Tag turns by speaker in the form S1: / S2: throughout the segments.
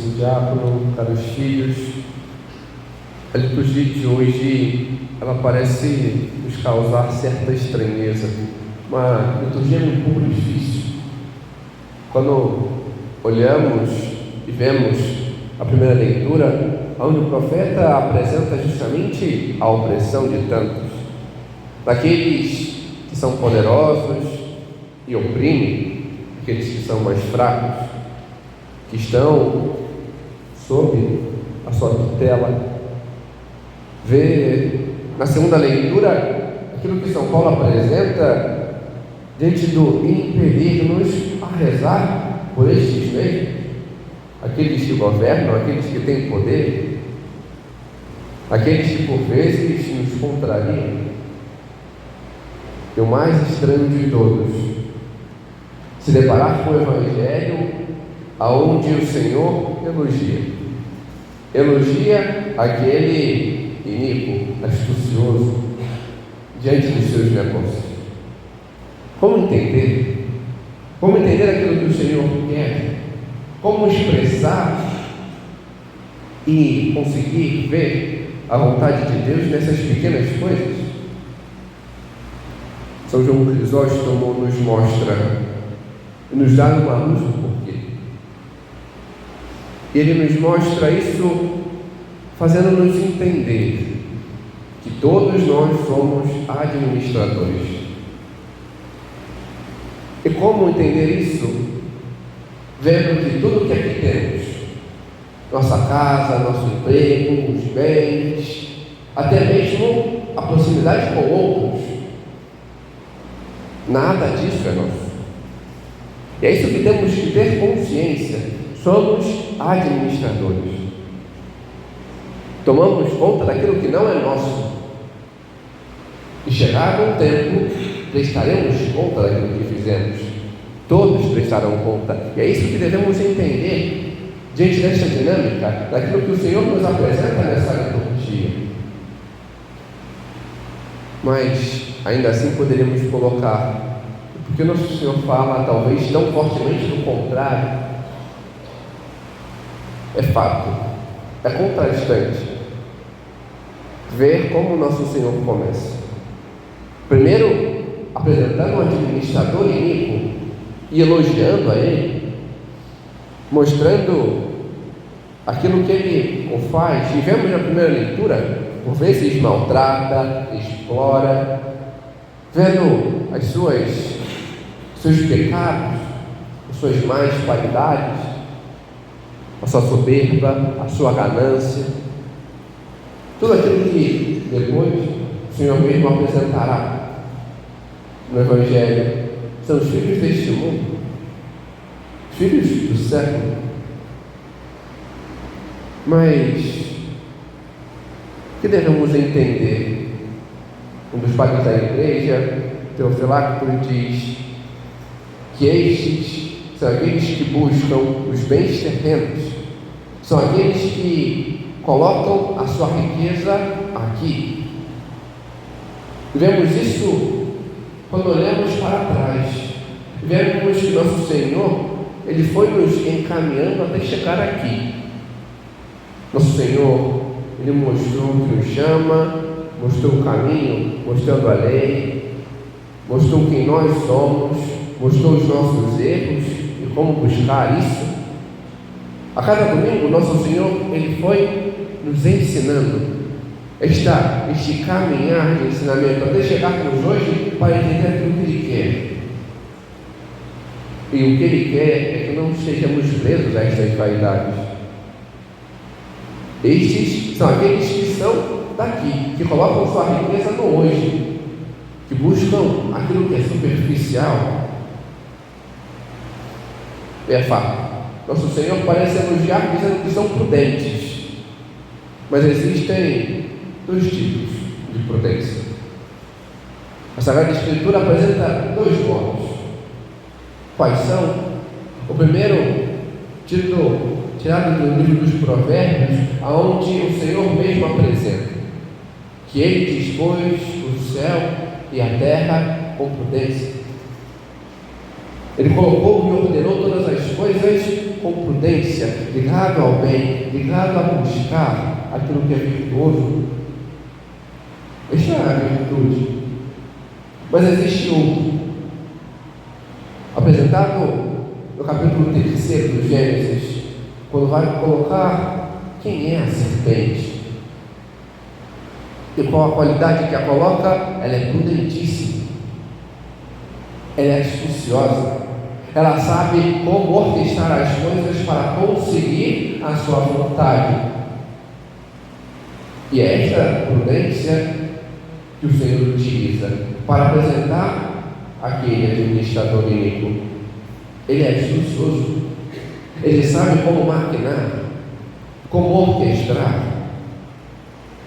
S1: caríssimo diácono, caros filhos. A liturgia de hoje, ela parece nos causar certa estranheza, uma liturgia um pouco difícil. Quando olhamos e vemos a primeira leitura, onde o profeta apresenta justamente a opressão de tantos, daqueles que são poderosos e oprimem aqueles que são mais fracos, que estão sob a sua tutela. Vê na segunda leitura aquilo que São Paulo apresenta diante do impedir-nos a rezar por estes meios, aqueles que governam, aqueles que têm poder, aqueles que por vezes nos contrariam. E o mais estranho de todos, se deparar com o Evangelho aonde o Senhor elogia aquele iníquo, astucioso, diante dos seus negócios. Como entender? Como entender aquilo que o Senhor quer? Como expressar e conseguir ver a vontade de Deus nessas pequenas coisas? São João Crisóstomo nos mostra e nos dá uma luz do porquê. E ele nos mostra isso fazendo-nos entender que todos nós somos administradores. E como entender isso? Vendo que tudo que aqui temos, nossa casa, nosso emprego, os bens, até mesmo a proximidade com outros, nada disso é nosso. E é isso que temos que ter consciência. Somos administradores. Tomamos conta daquilo que não é nosso. E chegado um tempo, prestaremos conta daquilo que fizemos. Todos prestarão conta. E é isso que devemos entender diante desta dinâmica, daquilo que o Senhor nos apresenta nessa liturgia. Mas, ainda assim, poderíamos colocar, porque o nosso Senhor fala, talvez, tão fortemente do contrário. É fato, é contrastante ver como o nosso Senhor começa. Primeiro, apresentando um administrador iníquo e elogiando a ele, mostrando aquilo que ele o faz. E vemos na primeira leitura, por vezes maltrata, explora, vendo seus pecados, as suas más qualidades, a sua soberba, a sua ganância, tudo aquilo que depois o Senhor mesmo apresentará no Evangelho. São os filhos deste mundo, os filhos do século. Mas o que devemos entender? Um dos padres da igreja, Teofilacto, diz que estes são aqueles que buscam os bens terrenos, são aqueles que colocam a sua riqueza aqui. Vemos isso quando olhamos para trás. Vemos que nosso Senhor, Ele foi nos encaminhando até chegar aqui. Nosso Senhor, Ele mostrou que nos chama, mostrou o caminho, mostrando a lei, mostrou quem nós somos, mostrou os nossos erros e como buscar isso. A cada domingo, nosso Senhor, Ele foi nos ensinando este caminhar de ensinamento, até chegarmos hoje para entender aquilo que Ele quer. E o que Ele quer é que não estejamos presos a estas vaidades. Estes são aqueles que são daqui, que colocam sua riqueza no hoje, que buscam aquilo que é superficial. É fato. Nosso Senhor parece elogiar dizendo que são prudentes. Mas existem dois tipos de prudência. A Sagrada Escritura apresenta dois modos. Quais são? O primeiro, tirado do livro dos Provérbios, onde o Senhor mesmo apresenta que Ele dispôs o céu e a terra com prudência. Ele colocou e ordenou todas as coisas com prudência, ligado ao bem, ligado a buscar aquilo que é virtuoso. Esta é a virtude. Mas existe outro, apresentado no capítulo 3 do Gênesis, quando vai colocar quem é a serpente e qual a qualidade que a coloca. Ela é prudentíssima, ela é astuciosa, ela sabe como orquestrar as coisas para conseguir a sua vontade. E é esta prudência que o Senhor utiliza para apresentar aquele administrador iníquo. Ele é astucioso, ele sabe como maquinar, como orquestrar.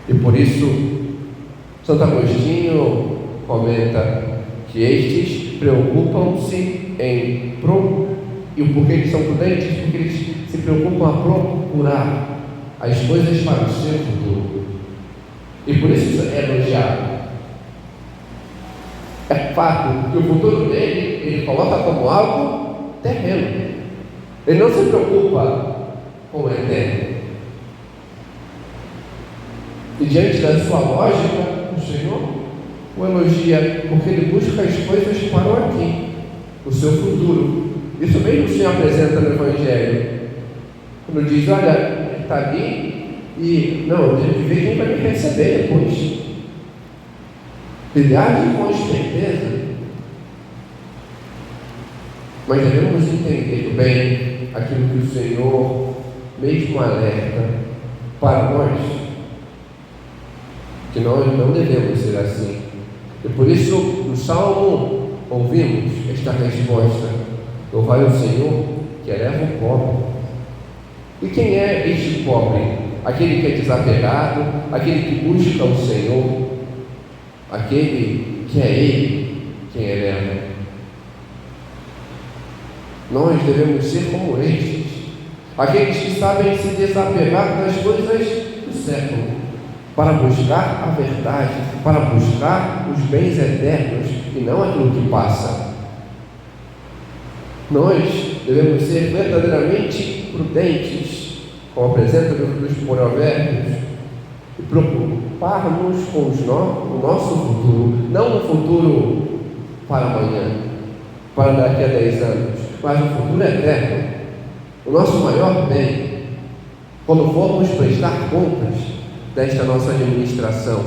S1: E por isso, Santo Agostinho comenta que estes preocupam-se em e o porquê eles são prudentes? Porque eles se preocupam a procurar as coisas para o seu futuro. E por isso é elogiado. É fato que o futuro dele, ele coloca como algo terreno. Ele não se preocupa com o eterno. E diante da sua lógica, o Senhor o elogia, porque ele busca as coisas para o aqui, o seu futuro. Isso mesmo o Senhor apresenta no Evangelho, quando diz: olha, ele está ali e não, eu tenho que ver quem vai me receber depois. Ele age com certeza. Mas devemos entender bem aquilo que o Senhor mesmo alerta para nós, que nós não devemos ser assim. E por isso, no Salmo, ouvimos esta resposta: louvai o Senhor que eleva o pobre. E quem é este pobre? Aquele que é desapegado, aquele que busca o Senhor, aquele que é Ele quem eleva. Nós devemos ser como estes, aqueles que sabem se desapegar das coisas do século, para buscar a verdade, para buscar os bens eternos e não aquilo que passa. Nós devemos ser verdadeiramente prudentes, como apresenta o livro dos Provérbios, e preocupar-nos com o nosso futuro, não um futuro para amanhã, para daqui a 10 anos, mas um futuro eterno. O nosso maior bem, quando formos prestar contas desta nossa administração.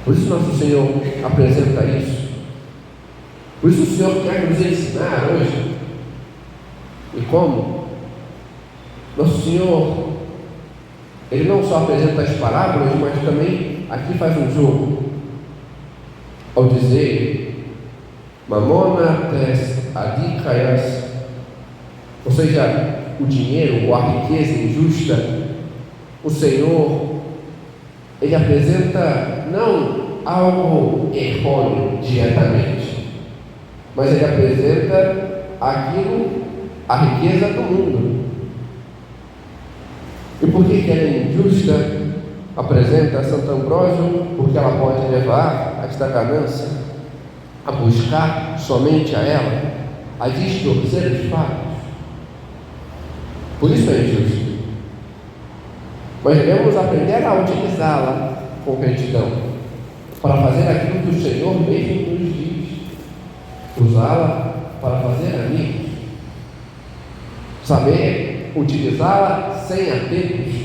S1: Por isso nosso Senhor apresenta isso. Por isso o Senhor quer nos ensinar hoje. E como? Nosso Senhor, Ele não só apresenta as parábolas, mas também aqui faz um jogo, ao dizer: Mamona tes adikaias, ou seja, o dinheiro ou a riqueza injusta. O Senhor, Ele apresenta não algo errôneo diretamente, mas Ele apresenta aquilo, a riqueza do mundo. E por que ela é injusta? Apresenta Santo Ambrósio, porque ela pode levar a esta ganância a buscar somente a ela, a distorcer os fatos. Por isso é injusto. Mas devemos aprender a utilizá-la com retidão, para fazer aquilo que o Senhor mesmo nos diz: usá-la para fazer amigos, saber utilizá-la sem apegos,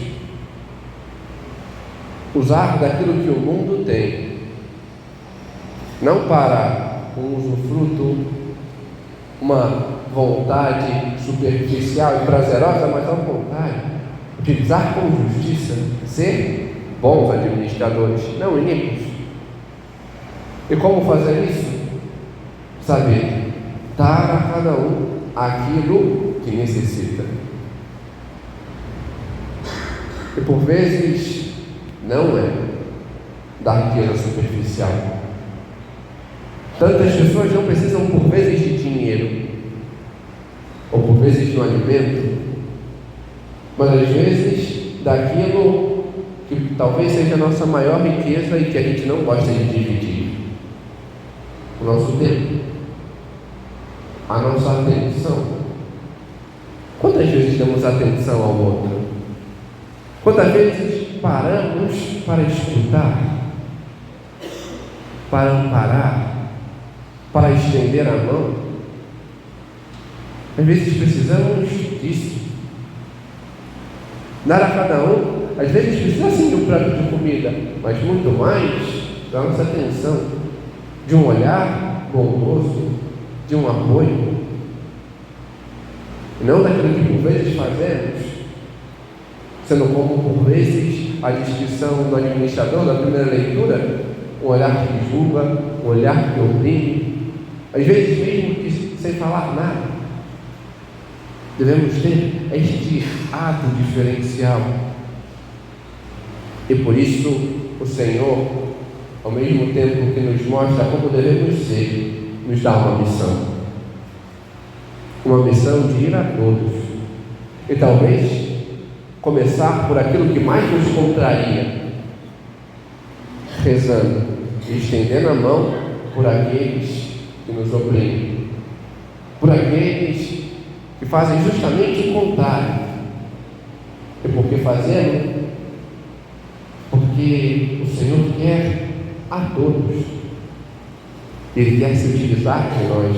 S1: usar daquilo que o mundo tem, não para um usufruto, uma vontade superficial e prazerosa, mas ao contrário, utilizar com justiça, ser bons administradores, não iníquos. E como fazer isso? Saber dar a cada um aquilo que necessita. E por vezes não é da riqueza superficial. Tantas pessoas não precisam por vezes de dinheiro, ou por vezes de um alimento, mas às vezes daquilo que talvez seja a nossa maior riqueza e que a gente não gosta de dividir: o nosso tempo. a nossa atenção. Quantas vezes damos atenção ao outro? Quantas vezes paramos para escutar, para amparar, para estender a mão? Às vezes precisamos disso. Dar a cada um, às vezes precisa sim de um prato de comida, mas muito mais da nossa atenção, de um olhar bondoso, de um apoio, e não daquilo que por vezes fazemos, sendo como por vezes a descrição do administrador da primeira leitura, um olhar que julga, um olhar que oprime, às vezes mesmo que sem falar nada. Devemos ter este ato diferencial. E por isso o Senhor, ao mesmo tempo que nos mostra como devemos ser, nos dá uma missão. Uma missão de ir a todos. E talvez começar por aquilo que mais nos contraria, rezando e estendendo a mão por aqueles que nos oprimem, por aqueles que fazem justamente o contrário. E por que fazemos? Porque o Senhor quer a todos. Ele quer se utilizar de nós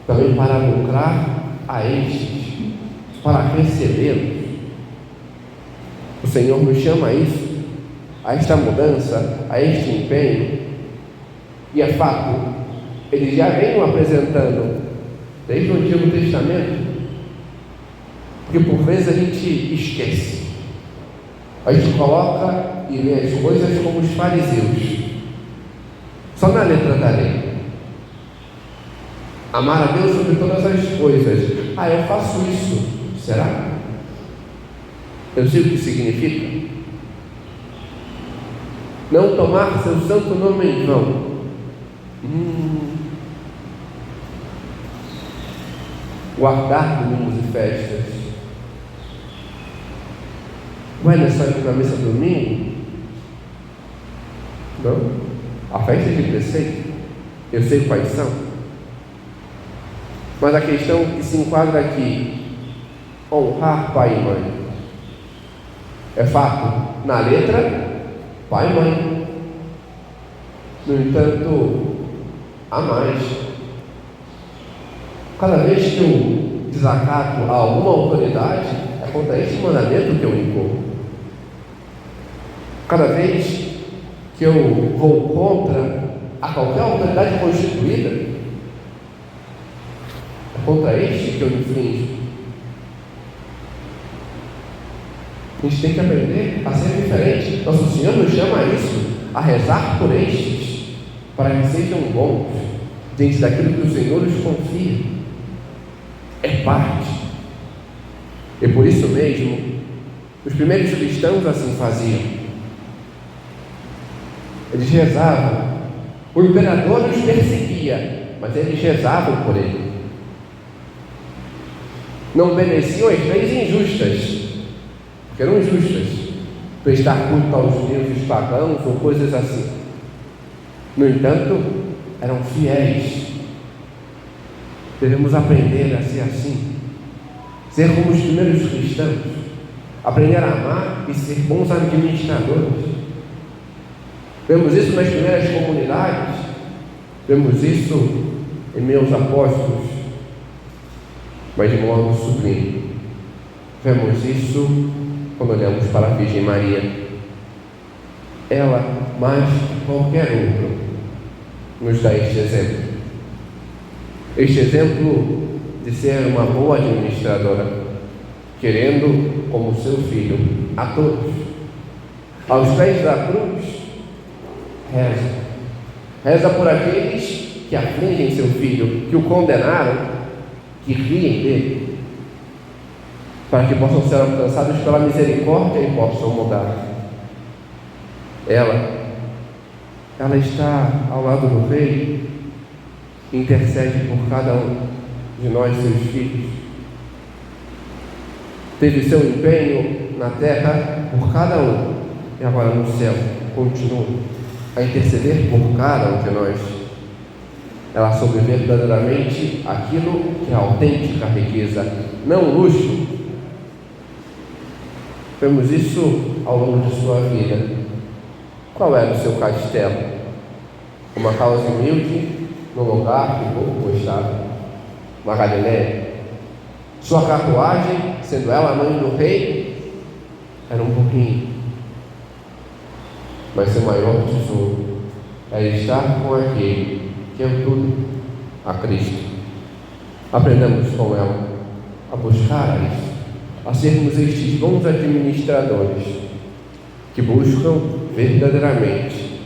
S1: também para lucrar a estes, para recebê-los. O Senhor nos chama a isso, a esta mudança, a este empenho. E é fato, eles já vêm apresentando desde o Antigo Testamento, porque por vezes a gente esquece, a gente coloca e vê as coisas como os fariseus, só na letra da lei. Amar a Deus sobre todas as coisas. Eu faço isso, será? Eu sei o que significa. Não tomar seu santo nome em vão. Guardar domingos e festas. Vai na missa domingo? Não? A festa de preceito, eu sei quais são. Mas a questão que se enquadra aqui, honrar pai e mãe. É fato, na letra, pai e mãe. No entanto, há mais. Cada vez que eu desacato a alguma autoridade, é contra esse mandamento que eu incorro. Cada vez que eu vou contra a qualquer autoridade constituída, é contra este que eu infrinjo. A gente tem que aprender a ser diferente. Nosso Senhor nos chama a isso, a rezar por estes, para que sejam bons diante daquilo que o Senhor nos confia. É parte. E por isso mesmo, os primeiros cristãos assim faziam. Eles rezavam. O imperador os perseguia, mas eles rezavam por ele. Não obedeciam às leis injustas, porque eram injustas, prestar culto aos deuses pagãos ou coisas assim. No entanto, eram fiéis. Devemos aprender a ser assim, ser como os primeiros cristãos, aprender a amar e ser bons administradores. Vemos isso nas primeiras comunidades, vemos isso em meus apóstolos, mas de modo sublime. Vemos isso quando olhamos para a Virgem Maria. Ela, mais que qualquer outro, nos dá este exemplo. Este exemplo de ser uma boa administradora, querendo como seu filho a todos. Aos pés da cruz, reza por aqueles que afligem seu filho, que o condenaram, que riem dele, para que possam ser alcançados pela misericórdia e possam mudar. Ela está ao lado do Rei, intercede por cada um de nós, seus filhos. Teve seu empenho na terra por cada um, e agora no céu continua a interceder por cada um de nós. ela sobre verdadeiramente aquilo que é a autêntica riqueza, não luxo. Vemos isso ao longo de sua vida. Qual era o seu castelo? Uma casa humilde, num lugar que pouco gostava, uma Galiléia. Sua carruagem, sendo ela a mãe do rei, era um pouquinho. Mas seu maior tesouro é estar com aquele que é tudo, a Cristo. Aprendamos com ela a buscar isso, a sermos estes bons administradores que buscam verdadeiramente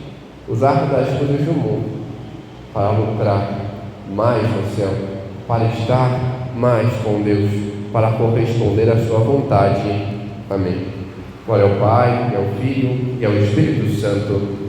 S1: usar das coisas do mundo para lucrar mais no céu, para estar mais com Deus, para corresponder à sua vontade. Amém. Glória ao Pai, e ao Filho, e ao Espírito Santo,